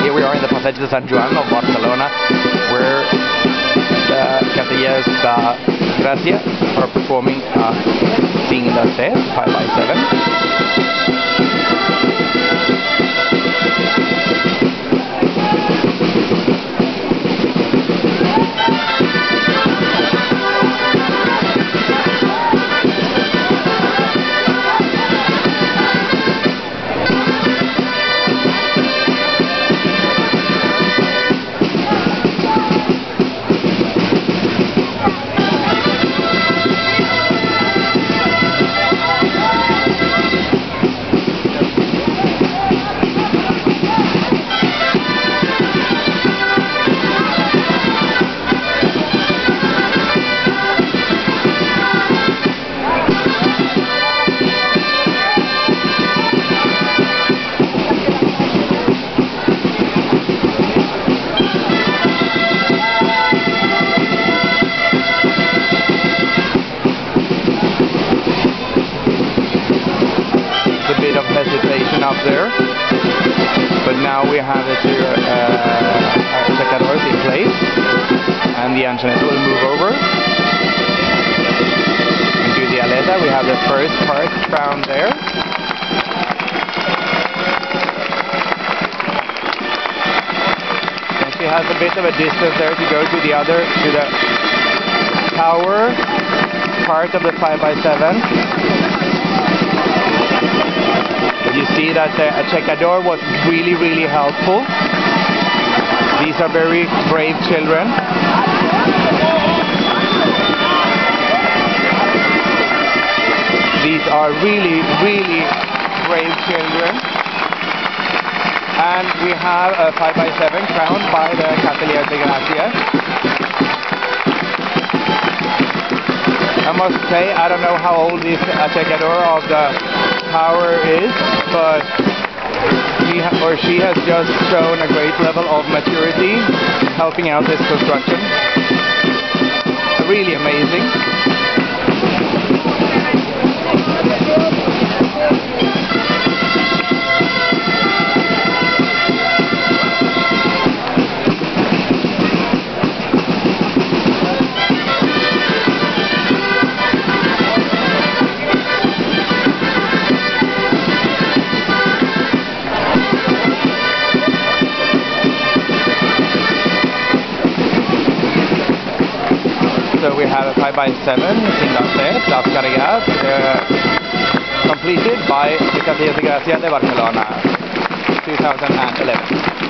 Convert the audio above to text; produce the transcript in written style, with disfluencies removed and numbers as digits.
Here we are in the Passeig de San Juan of Barcelona, where the Castellers Gracia are performing Sing the Set 5x7. Hesitation up there, but now we have the two Castellers in place, and the engineers will move over and do the aleta. We have the first part found there. And she has a bit of a distance there to go to the other, to the tower part of the 5x7. You see that the checador was really helpful. These are very brave children. These are really brave children. And we have a 5x7 crowned by the Castellers de Gracia. I must say, I don't know how old this checador of the tower is, but he or she has just shown a great level of maturity helping out this construction. Really amazing. So we have a 5x7 in Las Gracia, completed by the Castellers de Gracia de Barcelona, 2011.